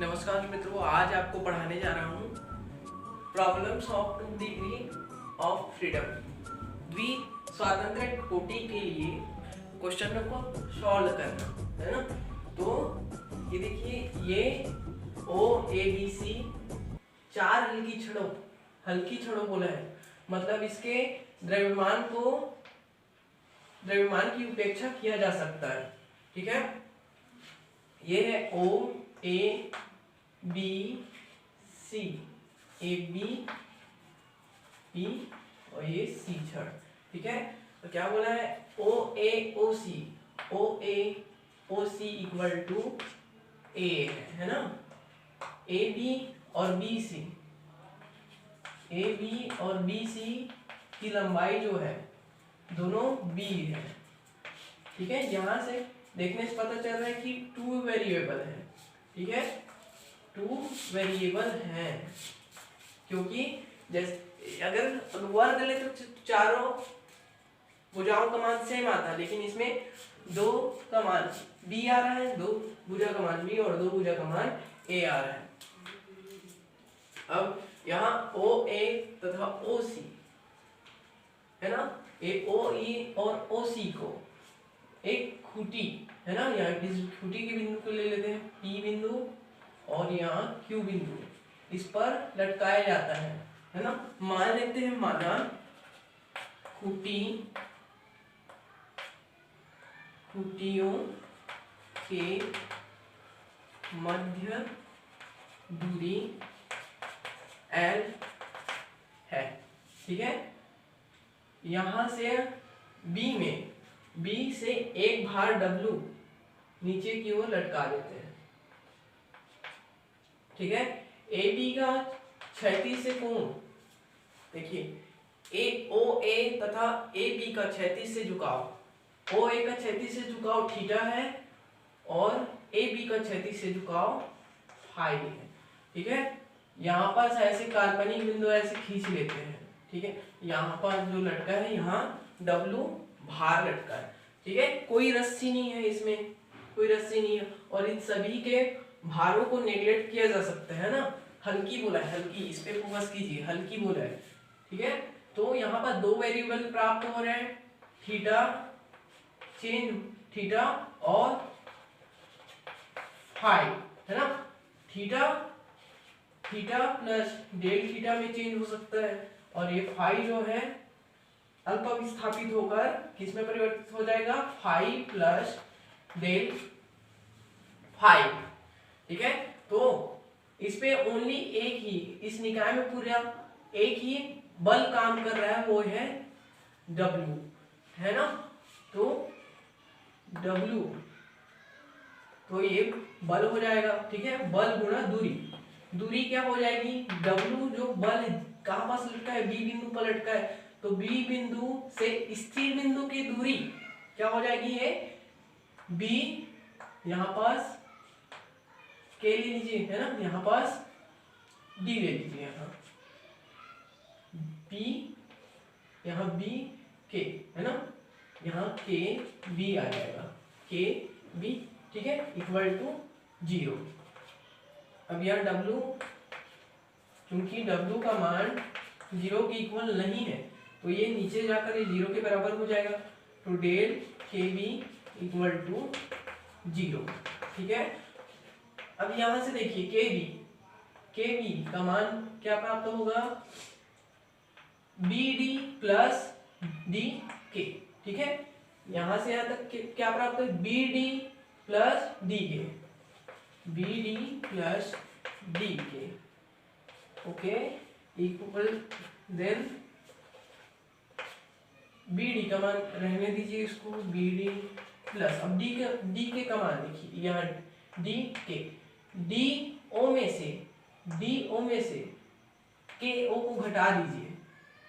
नमस्कार मित्रों, आज आपको पढ़ाने जा रहा हूँ problems of 2 degree of freedom, द्वि स्वातंत्र्य कोटि के लिए क्वेश्चन को सॉल्व करना है ना। तो ये देखिए, ये ओ ए बी सी 4 हल्की छड़ों बोला है, मतलब इसके द्रव्यमान की उपेक्षा किया जा सकता है। ठीक है, ये है O A B C, A B B और ये सी छड़। ठीक है, तो क्या बोला है, O A O C equal to ए है ना। ए बी और बी सी, ए बी और बी सी की लंबाई जो है दोनों बी है। ठीक है, यहां से देखने से पता चल रहा है कि 2 वेरिएबल है। ठीक है, 2 वेरिएबल है, क्योंकि जैसे अगर वर्ग ले तो चारों भुजाओं का मान सेम आता, लेकिन इसमें 2 का मान बी आ रहा है, 2 भुजा का मान बी और 2 भुजा का मान ए आ रहा है। अब यहाँ ओ ए तथा ओ सी है ना, एक ओ ई और ओ सी को एक खूंटी है ना, यहाँ खूंटी के बिंदु को ले लेते हैं, पी बिंदु और यहाँ क्यू बिंदु, इस पर लटकाया जाता है ना। मान लेते हैं, माना खूंटियों के मध्य दूरी L है। ठीक है, यहां से B से एक भार W नीचे की ओर लटका देते हैं। ठीक है, AB का क्षैतिज से कोण देखिए, ओ ए तथा AB का क्षैतिज से झुकाव, ओ ए का क्षैतिज से झुकाव थीटा है और AB का क्षैतिज से झुकाव फाई है। ठीक है, यहाँ पर ऐसे काल्पनिक बिंदु ऐसे खींच लेते हैं। ठीक है, यहाँ पर जो लटका है, यहाँ W भार लटका है। ठीक है, कोई रस्सी नहीं है, इसमें कोई रस्सी नहीं है, और इन सभी के भारों को नेगलेक्ट किया जा सकता है ना। हल्की बोला है, हल्की, इस पे फोकस कीजिए, हल्की बोला है। ठीक है, तो यहाँ पर 2 वेरिएबल प्राप्त हो रहे हैं, थीटा और फाई है ना। थीटा प्लस डेल थीटा में चेंज हो सकता है, और ये फाई जो है अल्प विस्थापित होकर किस में परिवर्तित हो जाएगा, फाई प्लस डेल फाई। ठीक है, तो इस पे ओनली एक ही, इस निकाय में पूरा एक ही बल काम कर रहा है, वो है W है ना। तो W, तो ये बल हो जाएगा। ठीक है, बल गुणा दूरी क्या हो जाएगी, W जो बल कहां पास लटका है, B बिंदु पर लटका है, तो B बिंदु से स्थिर बिंदु की दूरी क्या हो जाएगी, ये B, यहां पास K ले लीजिए है ना, यहां पास D ले लीजिए, यहाँ B, यहाँ B K है ना, यहाँ K B आ जाएगा, K B। ठीक है, इक्वल टू 0। अब यह W, क्योंकि W का मान 0 के इक्वल नहीं है, तो ये नीचे जाकर ये 0 के बराबर हो जाएगा, तो डेल KB इक्वल टू 0। ठीक है, अब यहां से देखिए, KB का मान क्या प्राप्त होगा, BD प्लस DK। ठीक है, यहां से यहां तक क्या प्राप्त है, BD plus DK, BD plus DK। Okay, equal then BD का मान रहने दीजिए इसको, BD प्लस, अब DK का मान देखिए, यहाँ DK, DO में से KO को घटा दीजिए,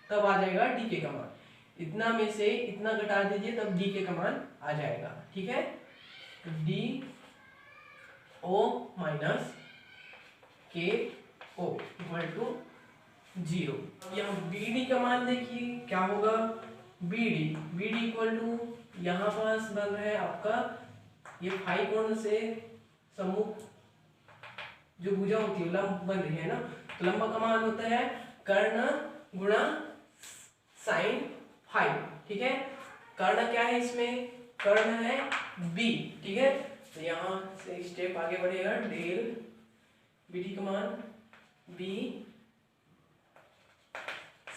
तब आ जाएगा DK का मान। इतना में से इतना घटा दीजिए, तब DK का मान आ जाएगा। ठीक है, DO minus KO equal to 0। यहाँ BD का मान देखिए क्या होगा, BD इक्वल टू, यहाँ पास बन रहा है आपका ये फाई कोण से सम्मुख जो भुजा होती है लंब बन रही है ना, तो लंब का मान होता है कर्ण गुणा साइन फाइव। ठीक है, कर्ण क्या है इसमें, कर्ण है बी। ठीक है, तो यहाँ से स्टेप आगे बढ़ेगा, डेल बी डी का मान B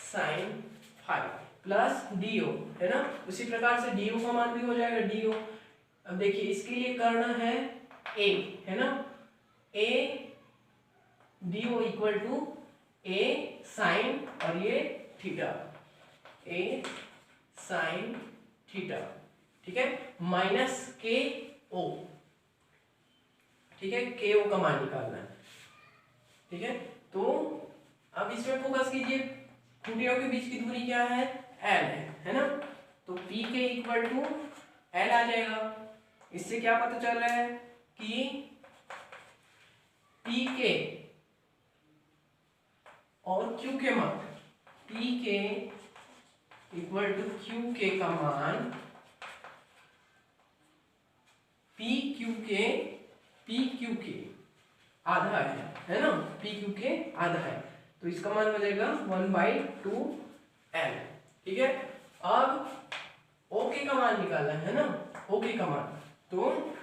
sine five plus DO है ना, उसी प्रकार से डीओ का मान भी हो जाएगा डीओ। अब देखिए इसके लिए कर्ण है ए है ना, A DO equal to A sine और ये थीटा, ए साइन थीटा। ठीक है, माइनस के ओ। ठीक है, के ओ का मान निकालना है। ठीक है, तो अब इसमें फोकस कीजिए, खूंटियों के बीच की दूरी क्या है, एल है ना, तो पी के इक्वल टू एल आ जाएगा। इससे क्या पता चल रहा है कि पी के और क्यू के मान, पी के इक्वल टू क्यू के का मान पी क्यू के आधा है ना, पी क्यू के आधा है, तो इसका मान हो जाएगा 1/2l। ठीक है, अब ओके का मान निकालना है ना, ओके का मान, तो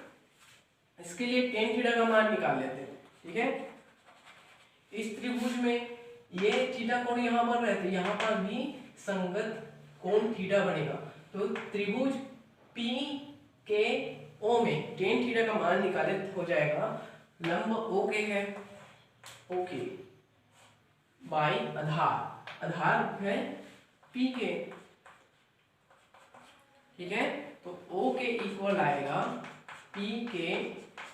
इसके लिए टेन थीटा का मान निकाल लेते हैं। ठीक है, इस त्रिभुज में ये थीटा कोण यहाँ पर रहते, यहाँ पर भी संगत कोण थीटा बनेगा, तो त्रिभुज पी के ओ में टेन थीटा का मान निकाले तो हो जाएगा लंब ओके है, ओके बाई आधार, आधार है पी के। ठीक है, तो ओ के इक्वल आएगा पी के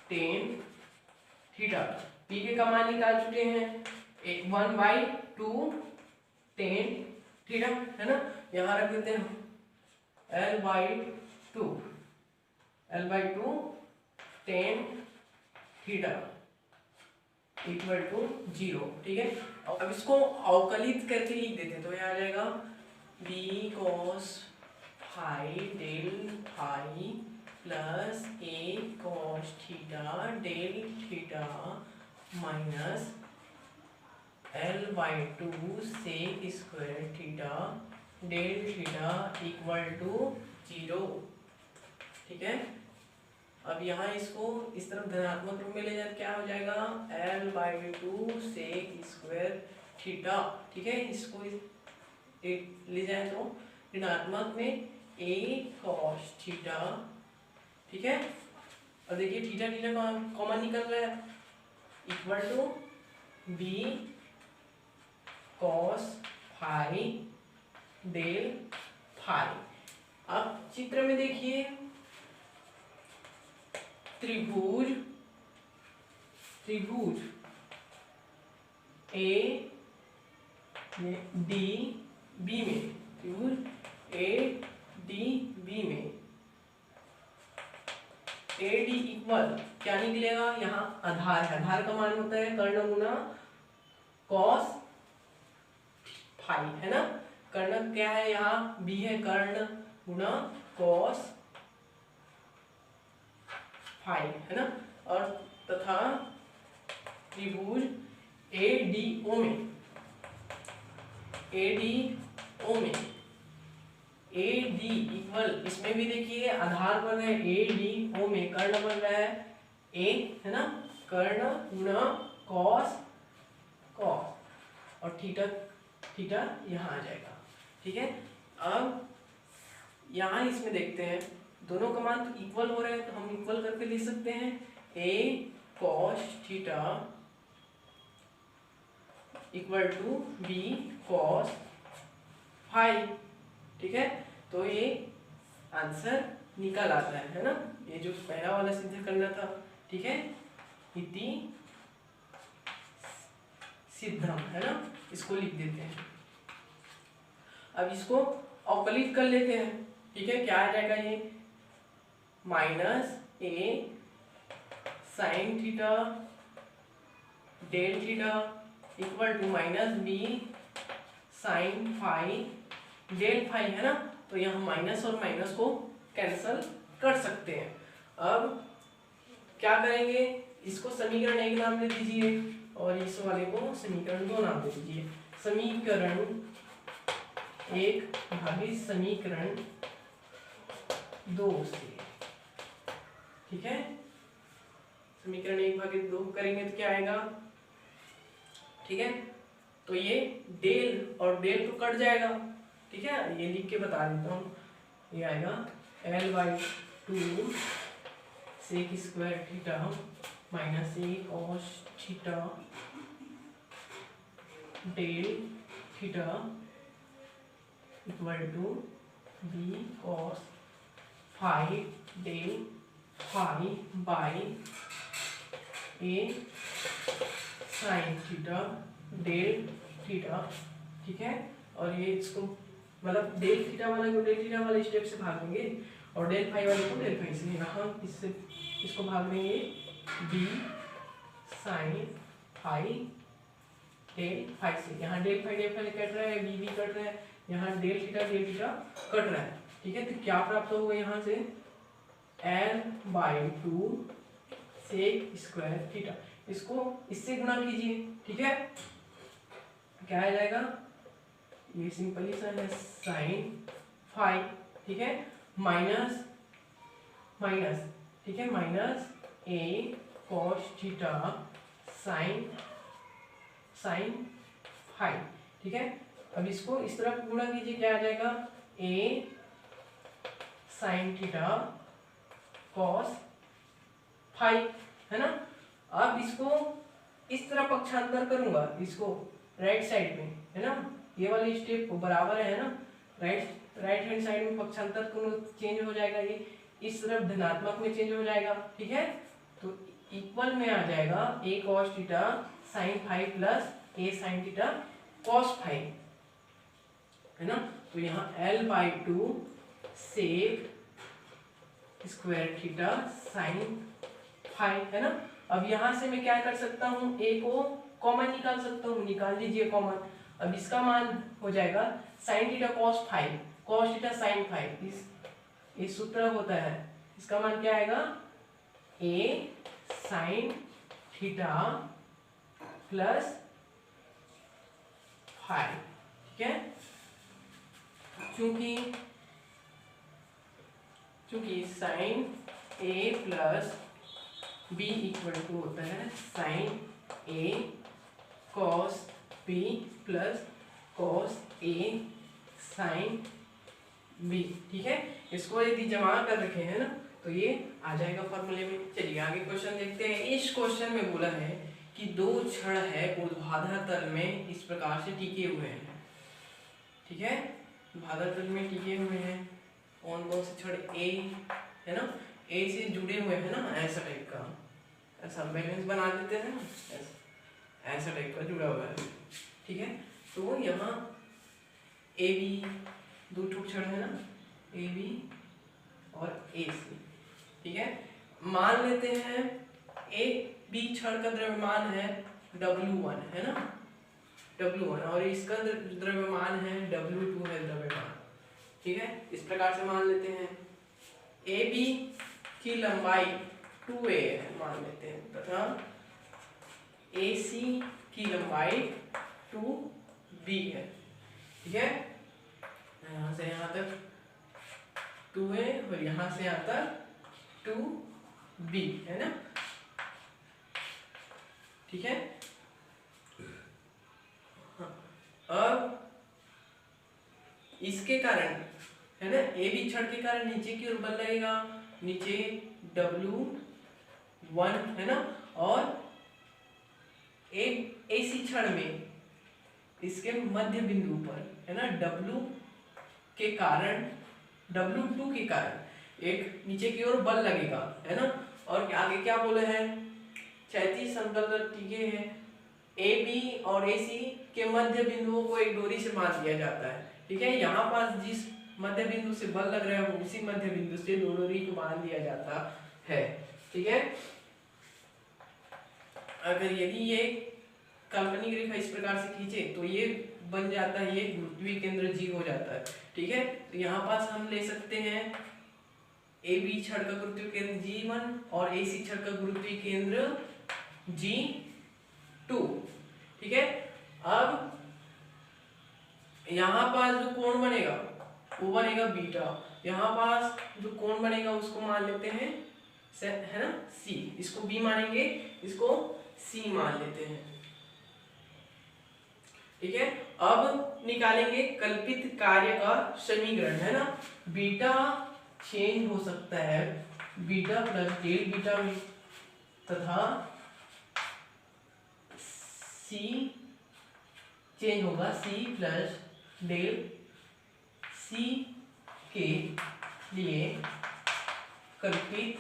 टेन थीटा। पी के का मान निकाल चुके हैं, 1/2 टेन थीटा है ना, यहाँ रख देते हैं L/2 tan theta equal to 0। ठीक है, अब इसको अवकलित करके लिख देते, तो यह आ जाएगा b cos phi del phi plus a cos theta del theta minus L/2 sec square theta del theta equal to 0। ठीक है, अब यहाँ इसको इस तरफ धनात्मक रूप में ले जाए क्या हो जाएगा, L/2 सेक स्क्वायर थीटा। ठीक है, इसको ले जाए तो ऋणात्मक में a cos थीटा। ठीक है, और देखिए थीटा थीटा का कॉमन निकल रहा है, equal to b cos phi del phi. अब चित्र में देखिए त्रिभुज ए डी बी में, त्रिभुज ए डी बी में ए डी इक्वल क्या निकलेगा, यहाँ आधार है, आधार का मान होता है कर्ण गुना कॉस फाई है ना, कर्ण क्या है यहाँ बी है, कर्ण गुना कॉस फाई है ना, और तथा त्रिभुज ए डी ओ में ए डी इक्वल, इसमें भी देखिए आधार बन है ए डी ओ में, कर्ण बन रहा है ए है ना, कर्ण गुणा कॉस और थीटा थीटा यहाँ आ जाएगा। ठीक है, अब यहाँ इसमें देखते हैं दोनों का मान तो इक्वल हो रहे हैं, तो हम इक्वल करके लिख सकते हैं a cos theta equal to b cos phi. ठीक है, तो ये आंसर निकल आता है ना, ये जो पहला वाला सिद्ध करना था। ठीक है, इति सिद्धम है ना, इसको लिख देते हैं। अब इसको अवकलित कर लेते हैं। ठीक है, क्या आ जाएगा ये, minus A sine theta del theta equal to minus B sine phi del phi है ना, तो यहाँ माइनस और माइनस को कैंसल कर सकते हैं। अब क्या करेंगे, इसको समीकरण 1 नाम दे दीजिए और इस वाले को समीकरण 2 नाम दे दीजिए। समीकरण 1 भागित समीकरण 2 से, ठीक है। समीकरण 1 भागित 2 करेंगे तो क्या आएगा, ठीक है। तो ये डेल और डेल तो कट जाएगा, ठीक है। ये लिख के बता देता हूँ, ये आएगा L/2 sec square theta minus a cos theta del theta equal to b cos phi del phi by a sine theta del theta, ठीक है। और ये इसको मतलब डेल थीटा वाले को डेल थीटा वाले स्टेप से भाग देंगे और डेल फाई वाले को डेल फाई से, यहाँ इससे इसको भाग देंगे b sine phi del phi से। यहाँ डेल फाई कट रहा है, b कट रहा है, यहाँ डेल थीटा कट रहा है, ठीक है। तो क्या प्राप्त होगा यहाँ से L/2 सेक स्क्वायर थीटा, इसको इससे गुणा कीजिए, ठीक है। क्या आ जाएगा, ये सिंपली सा है साइन फाई, ठीक है, माइनस माइनस, ठीक है, minus a cos theta sine phi, ठीक है। अब इसको इस तरफ गुणा कीजिए, क्या आ जाएगा a sine theta cos phi, है ना। अब इसको इस तरह पक्षांतर करूंगा, इसको राइट साइड में, है ना। ये वाली स्टेप बराबर है ना, राइट हैंड साइड में पक्षांतर चेंज हो जाएगा, ये इस तरफ धनात्मक में चेंज हो जाएगा, ठीक है। तो इक्वल में आ जाएगा a cos theta sine phi plus a sine theta cos phi, है ना। तो यहाँ L/2 sec square theta sine phi, है ना। अब यहाँ से मैं क्या कर सकता हूँ, a को कॉमन निकाल सकता हूँ, निकाल लीजिए कॉमन। अब इसका मान हो जाएगा sine theta cos phi, cos theta sine phi, इस सूत्र होता है, इसका मान क्या आएगा a sine theta plus phi, ठीक है। चूंकि sine a plus b equal to होता है sine a cos b plus cos a sine b, ठीक है। इसको यदि जमा कर रखे हैं ना तो ये आ जाएगा फॉर्मूले में। चलिए आगे क्वेश्चन देखते हैं। इस क्वेश्चन में बोला है कि दो छड़ है ऊर्ध्वाधर तल में इस प्रकार से टिके हुए हैं, ठीक है। ऊर्ध्वाधर तल में टिके हुए हैं, कौन कौन से छड़, a है ना, a से जुड़े हुए हैं ना, ऐसा टाइप का, ऐसा बैलेंस बना देते हैं ना, ऐसा टाइप का जुड़ा हुआ है, ठीक है। तो यहाँ ए बी दो ठोक छड़ है ना, ए बी और ए सी, ठीक है। मान लेते हैं ए बी छड़ का द्रव्यमान है W1, है ना, W1, और इसका द्रव्यमान है W2 है द्रव्यमान, ठीक है। इस प्रकार से मान लेते हैं ए बी की लंबाई 2a है मान लेते हैं, तथा AC की लंबाई 2b है, ठीक है। यहाँ से यहाँ तक 2a और यहाँ से यहाँ तक 2b, है ना, ठीक है। अब इसके कारण, है ना, ए बी छड़ के कारण नीचे की ओर बल लगेगा, नीचे W1, है ना, और एक AC छड़ में इसके मध्य बिंदु पर, है ना, W के कारण, W2 के कारण एक नीचे की ओर बल लगेगा, है ना। और आगे क्या बोले हैं, क्षैतिज समतल पर टिके हैं, AB और AC के मध्य बिंदुओं को एक डोरी से बांध दिया जाता है, ठीक है। यहाँ पास जिस मध्य बिंदु से बल लग रहा है वो उसी मध्य बिंदु से डोरी को बांध दिया जाता है, ठीक है। अगर यदि ये काल्पनिक रेखा इस प्रकार से खींचे तो ये बन जाता है, ये गुरुत्वीय केंद्र G हो जाता है, ठीक है। तो यहाँ पास हम ले सकते हैं ए बी छड़ का गुरुत्वीय केंद्र G1 और ए सी छड़ का गुरुत्वीय केंद्र G2। ठीक है, अब यहाँ पास जो कोण बनेगा वो बनेगा बीटा, यहाँ पास जो कोण बनेगा उसको मान लेते हैं है ना सी, इसको बी मानेंगे, इसको सी मान लेते हैं। ठीक है, अब निकालेंगे कल्पित कार्य का समीकरण, है ना। बीटा चेंज हो सकता है बीटा प्लस डेल बीटा में, तथा सी चेंज होगा सी प्लस डेल सी के लिए कल्पित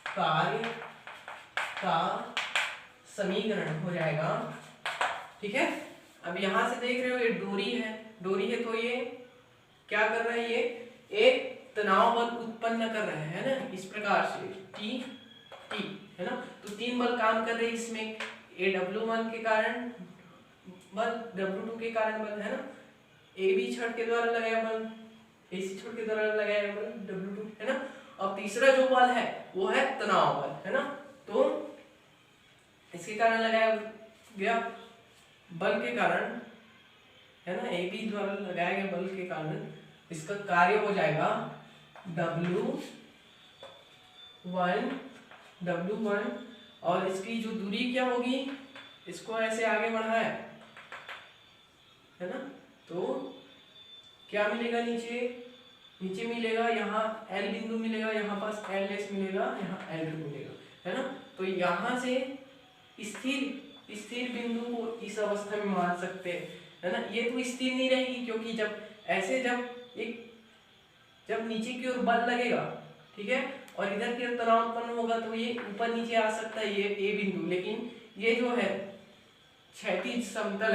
कार्य का समीकरण हो जाएगा। ठीक है, अब यहां से देख रहे हो ये डोरी है तो ये क्या कर रहा है, ये एक तनाव बल उत्पन्न कर रहे हैं ना, इस प्रकार से टी है ना। तो 3 बल काम कर रहे हैं इसमें, ए W1 के कारण बल, W2 के कारण बल, है ना, ए बी छड़ के द्वारा लगाया बल, ए सी छड़ के द्वारा लगाया बल W2, है ना। अब तीसरा जो बल है वो है तनाव बल, है ना। तो इसके कारण लगाया गया बल के कारण, है ना, ए बी द्वारा लगाया गया बल के कारण इसका कार्य हो जाएगा W1 और इसकी जो दूरी क्या होगी, इसको ऐसे आगे बढ़ा है ना, तो क्या मिलेगा, नीचे मिलेगा, यहाँ L बिंदु मिलेगा, यहाँ पास LS मिलेगा, यहाँ L2 मिलेगा, है ना। तो यहाँ से स्थिर बिंदु को इस अवस्था में मान सकते हैं, है ना। ये तो स्थिर नहीं रहेगी क्योंकि जब नीचे की ओर बल लगेगा, ठीक है, और इधर की ओर तनाव उत्पन्न होगा तो ये ऊपर नीचे आ सकता है, ये ए बिंदु, लेकिन ये जो है क्षैतिज समतल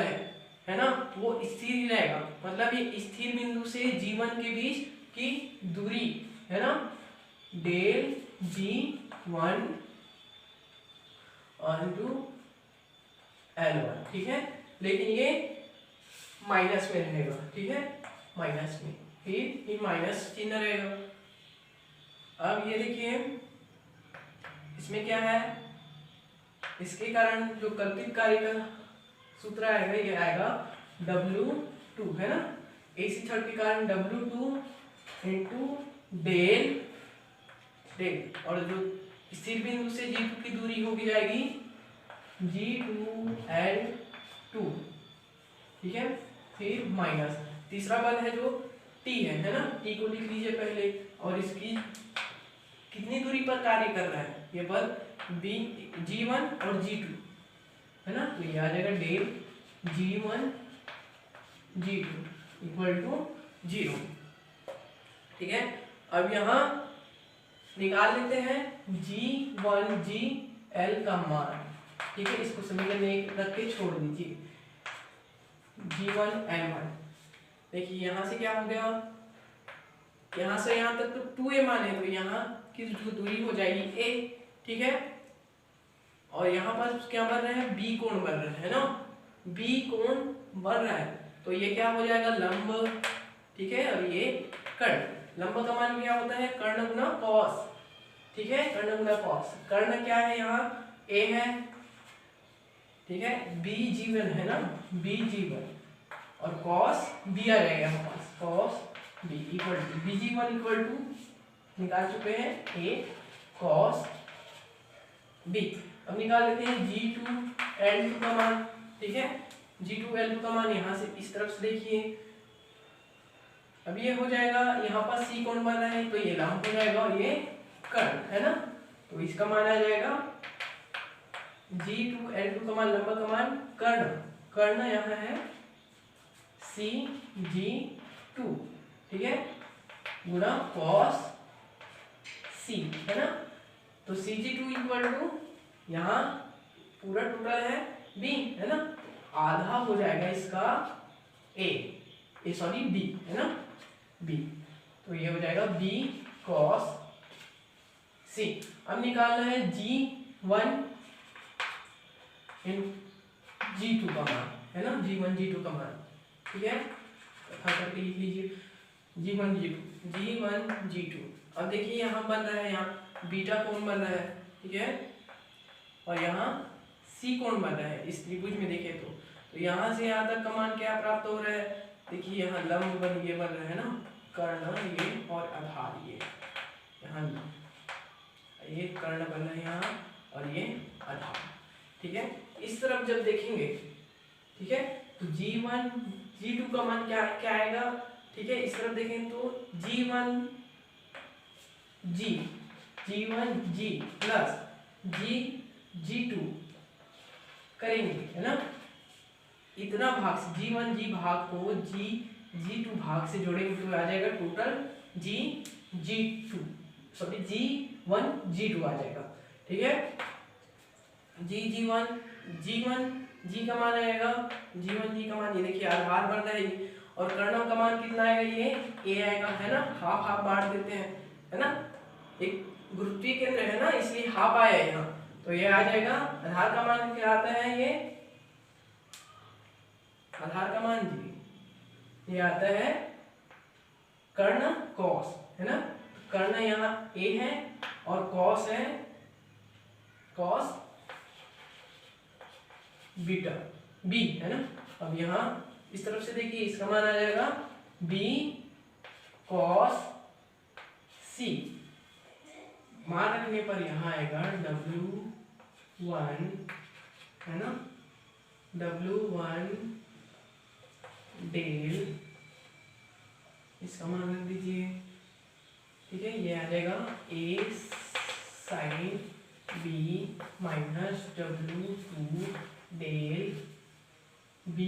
है ना, वो स्थिर ही रहेगा। मतलब ये स्थिर बिंदु से G1 के बीच की दूरी, है ना, डेल G1 onto L1, ठीक है, लेकिन ये माइनस में रहेगा, ठीक है, माइनस में, फिर ये माइनस चिन्ह रहेगा। अब ये देखिए इसमें क्या है, इसके कारण जो कल्पित कार्य का सूत्र आएगा, ये आएगा W2, है ना, AC छड़ के कारण W2 इंटू डेल, और जो स्थिर बिंदु से G2 की दूरी होगी जाएगी G2L2, ठीक है, फिर माइनस तीसरा बल है जो T है ना, T को लिख लीजिए पहले, और इसकी कितनी दूरी पर कार्य कर रहा है ये बल, G1 और G2, है ना। तो ये आ जाएगा del G1 G2 equal to 0, ठीक है। अब यहाँ निकाल लेते हैं G1GL का मान, ठीक है, इसको समीकरण में रख के छोड़ दीजिए, G1L1। देखिए यहाँ से क्या हो गया, यहाँ से यहाँ तक तो 2a मान है, तो यहाँ की जो दूरी हो जाएगी a, ठीक है, और यहाँ पर क्या बन रहा है, b कोण बन रहा है ना, b कोण बन रहा है, तो ये क्या हो जाएगा, लंब, ठीक है, और ये कर्ण। लंब का मान क्या होता है, कर्ण गुना कॉस, ठीक है, कर्ण गुना कॉस। कर्ण क्या है, यहाँ a है, ठीक है, BG1 है ना, BG1 और कॉस b आ जाएगा यहाँ पास, cos b equal to BG1 equal to निकाल चुके हैं a कॉस b। अब निकाल लेते हैं G2L2 का मान, ठीक है, G2L2 का मान यहाँ से इस तरफ से देखिए, अब ये हो जाएगा, यहाँ पर C कोण बन रहा है तो ये लंब हो जाएगा और ये कर्ण, है ना, तो इसका मान आ जाएगा G2L2 का मान, लंब का मान, कर्ण यहाँ है CG2, ठीक है, गुणा cos C, है ना, तो CG2 इक्वल टू यहाँ पूरा टोटल है B, है ना, आधा हो जाएगा इसका D, है ना, B, तो ये हो जाएगा B cos C। अब निकालना है G1 G2 का मान, है ना, G1 G2 का मान, ठीक है, करके लिख लीजिए G1 G2 G1 G2। अब देखिए यहाँ बन रहा है, यहाँ बीटा कोण बन रहा है, ठीक है, और यहाँ सी कोण बन रहा है इस त्रिभुज में देखें तो यहाँ से यहाँ तक का मान क्या प्राप्त हो रहा है, देखिए यहाँ लंब ये बन रहा है ना, कर्ण ये और आधार ये, यहाँ ये कर्ण बन रहा है यहाँ और ये आधार, ठीक है। इस तरफ जब देखेंगे, ठीक है, तो G1 G2 का मान क्या क्या आएगा, ठीक है। इस तरफ देखें तो G1 G प्लस G2 करेंगे, है ना, इतना भाग से G1 G भाग को G2 भाग से जोड़ेंगे तो आ जाएगा total G2, sorry G1 G2 आ जाएगा, ठीक है। G1 G का मान आएगा, G1 G का मान ये देखिए आधार बन रहा है, और कर्ण का मान कितना आएगा, ये A आएगा, है ना, हाफ हाफ बांट देते हैं, है ना, एक गुरुत्वीय केंद्र है ना, इसलिए हाफ आया है यहाँ, तो ये आ जाएगा। आधार का मान क्या आता है, ये आधार का मान जी ये आता है कर्ण कॉस, है ना, कर्ण यहाँ A है और कॉस है कॉस बीटा B, है ना। अब यहाँ इस तरफ से देखिए इसका मान आ जाएगा B cos C, मान रखने पर यहाँ आएगा W1, है ना, W1 डेल, इसका मान रख दीजिए, ठीक है, ये आ जाएगा A sin B minus W2 del B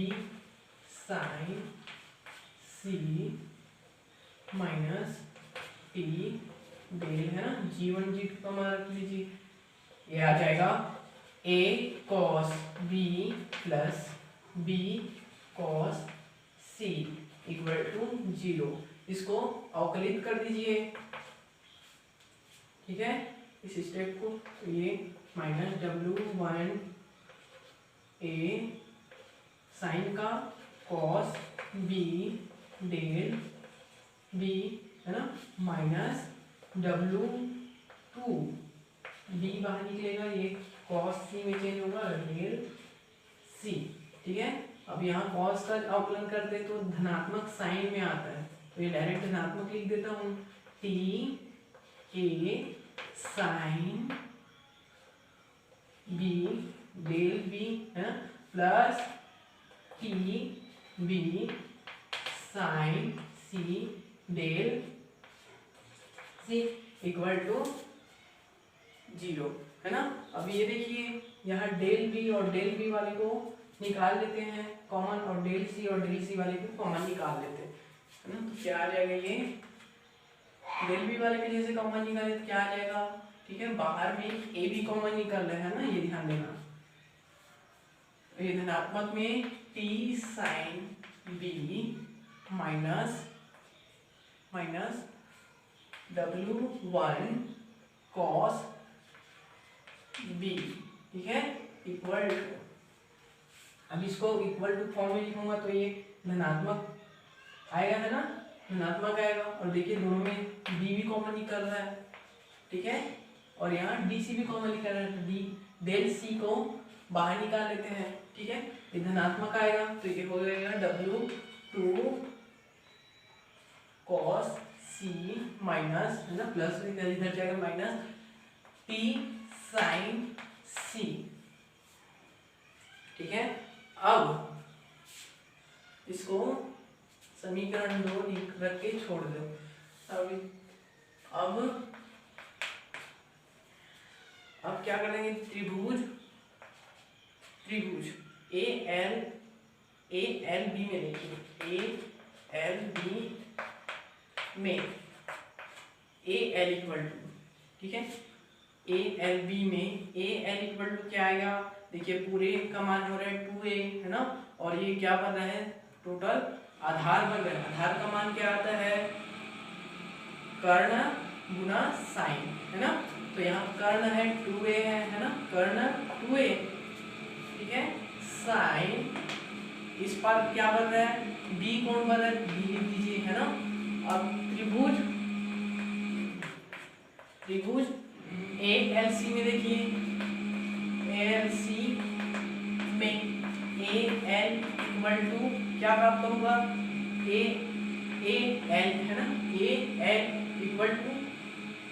sin C minus T del, है ना, G1 G2 का मान रख लीजिए, ये आ जाएगा A cos B plus B cos C equal to 0। इसको अवकलित कर दीजिए, ठीक है, इस स्टेप को, तो ये माइनस W1 A साइन का cos B डेल B, है ना, माइनस W2 B बाहर निकलेगा, ये cos C में चेंज होगा डेल C, ठीक है। अब यहाँ cos का अवकलन करते तो धनात्मक साइन में आता है, तो ये डायरेक्ट धनात्मक लिख देता हूँ, T A sine B del B, है ना, plus T B sine C del C equal to 0, है ना। अब ये देखिए यहाँ डेल B और डेल B वाले को निकाल लेते हैं कॉमन, और डेल C और डेल C वाले को कॉमन निकाल लेते हैं, है ना, तो क्या आ जाएगा, ये डेल B वाले के जैसे कॉमन निकाले तो क्या आ जाएगा, ठीक है, बाहर में A भी कॉमन निकल रहा है ना, ये ध्यान देना, ये धनात्मक में T sin B minus W1 cos B, ठीक है, इक्वल, अब इसको इक्वल टू फॉर्म में लिखूंगा तो ये धनात्मक आएगा, है ना, धनात्मक आएगा, और देखिए दोनों में B भी कॉमन निकल रहा है, ठीक है, और यहाँ DC भी कॉमन निकल रहा है, तो डेल C को बाहर निकाल लेते हैं, ठीक है, ये धनात्मक आएगा, तो ये हो जाएगा W2 cos C माइनस, है ना, प्लस इधर जाएगा माइनस T sin C, ठीक है। अब इसको समीकरण 2 रख के छोड़ दो। अब क्या करेंगे, त्रिभुज ALB में देखिए, ALB में AL इक्वल टू, ठीक है, ALB में AL इक्वल टू क्या आएगा, देखिए पूरे का मान हो रहा है 2A, है ना, और ये क्या बन रहा है, टोटल आधार बन रहा है, आधार का मान क्या आता है, कर्ण गुना साइन, है ना, तो यहाँ कर्ण है 2A है ना, कर्ण 2A, ठीक है, साइन इस पर क्या बन रहा है, B कोण बन रहा है, B लिख दीजिए, है ना। अब त्रिभुज ALC में देखिए ALC में AL इक्वल टू क्या प्राप्त होगा, AL है ना, AL इक्वल टू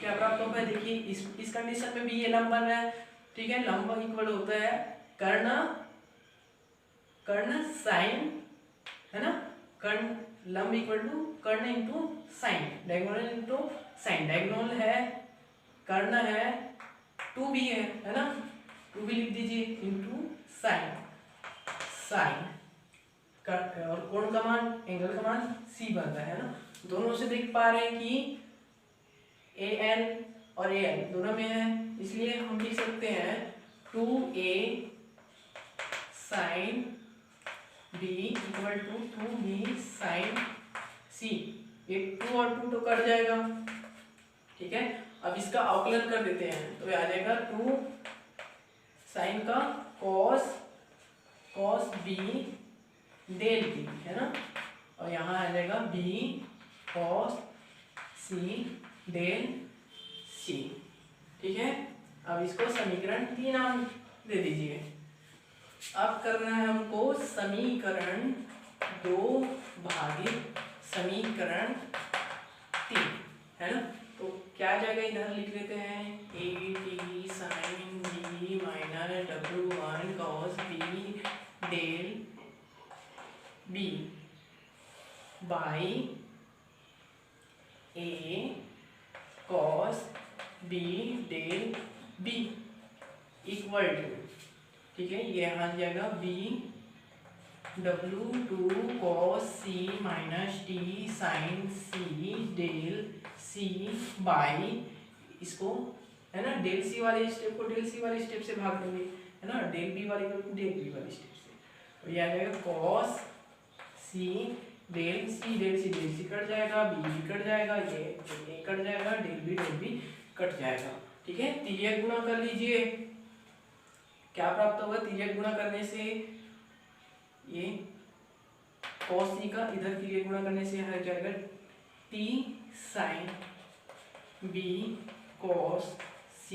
क्या प्राप्त होगा, देखिए इस कंडीशन में भी ये लंब बन रहा है, ठीक है। लंब इक्वल होता है कर्ण साइन, है ना, कर्ण लंब इक्वल टू कर्ण into sine, diagonal into sine. Diagonal है कर्ण है 2b है ना, 2b लिख दीजिए इंटू साइन, और कोण का मान, एंगल का मान c बनता है ना। दोनों से देख पा रहे हैं कि AL और AL दोनों में है, इसलिए हम लिख सकते हैं 2a sine b equal to 2b sine c। ये 2 और 2 तो कट जाएगा, ठीक है। अब इसका अवकलन कर देते हैं तो आ जाएगा 2 साइन का cos b डेल b, है ना, और यहाँ आ जाएगा b cos c del c, ठीक है। अब इसको समीकरण 3 नाम दे दीजिए। अब करना है हमको समीकरण 2 भागित समीकरण 3, है ना। तो क्या आ जाएगा, इधर लिख लेते हैं AT sine b minus W1 cos b del b by A cos b del b equal to, ठीक है, ये यहाँ जाएगा b W2 cos c minus t sine c del c by, इसको है ना डेल c वाले स्टेप को डेल c वाले स्टेप से भाग देंगे, है ना, डेल b वाले को डेल b वाले स्टेप से, तो ये आ जाएगा cos c del c cut जाएगा, b कट जाएगा, ये a कट जाएगा, डेल b कट जाएगा, ठीक है। तिर्यक गुणा कर लीजिए, क्या प्राप्त होगा, तिर्यक गुणा करने से ये cos c का इधर तिर्यक गुणा करने से आ जाएगा t sine b cos c,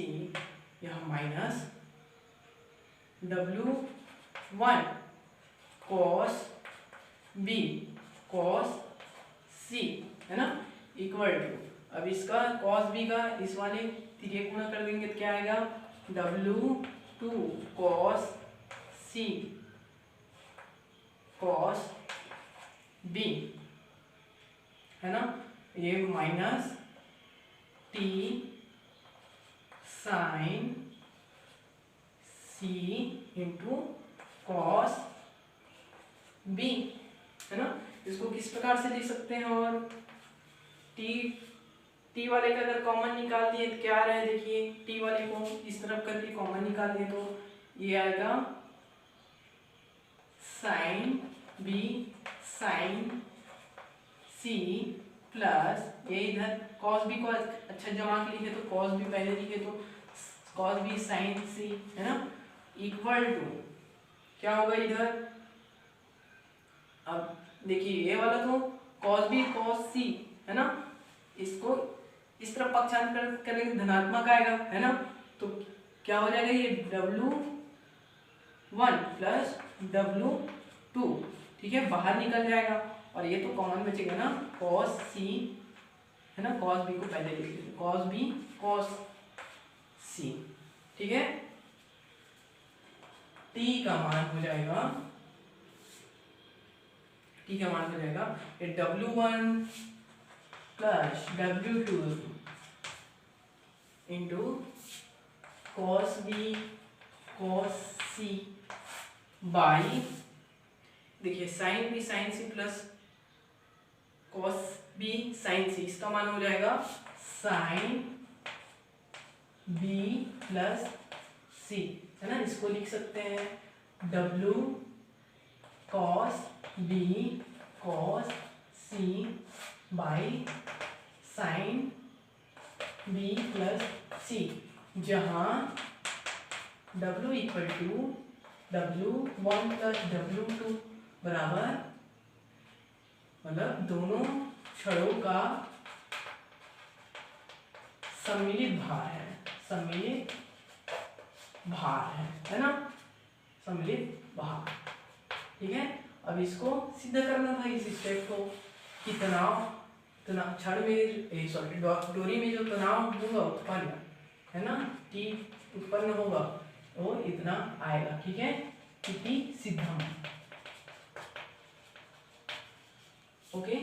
यह minus W1 cos b cos c, है ना, इक्वल टू, अब इसका cos b का इस वाले तिर्यक गुणा कर देंगे तो क्या आएगा, W2 cos c cos b, है ना, ये minus t sine c into cos b, है ना। इसको किस प्रकार से लिख सकते हैं, और t वाले का अगर कॉमन निकाल दिए तो क्या आ रहा है, देखिए t वाले को इस तरफ करके कॉमन निकाल दिए तो ये आएगा sine b sine c plus ये इधर cos b को अच्छा जमा के लिखे तो cos b पहले लिखे तो cos b साइन c, है ना, इक्वल टू क्या होगा इधर, अब देखिए ये वाला तो cos b cos c, है ना, इसको इस तरफ पक्षांतर करेंगे धनात्मक आएगा, है ना, तो क्या हो जाएगा, ये W1 प्लस W2, ठीक है, बाहर निकल जाएगा, और ये तो कॉमन बचेगा ना cos c, है ना, cos b को पहले लिख लेते, cos b cos c, ठीक है। t का मान हो जाएगा ये W1 plus W2 into cos b cos c by, देखिए sine b sine c plus cos b sine c, इसका मान हो जाएगा साइन b प्लस c, है ना, इसको लिख सकते हैं W cos b cos c by sine b plus c, जहाँ W equal to W1 plus W2 बराबर, मतलब दोनों छड़ों का सम्मिलित भार है, सम्मिलित भार है ना, सम्मिलित भार। ठीक है, अब इसको सिद्ध करना था इस स्टेप को कि तनाव क्षण में सॉरी डोरी में जो तनाव होगा उत्पन्न है ना, T उत्पन्न होगा वो इतना आएगा। ठीक है, T सिद्धम। ओके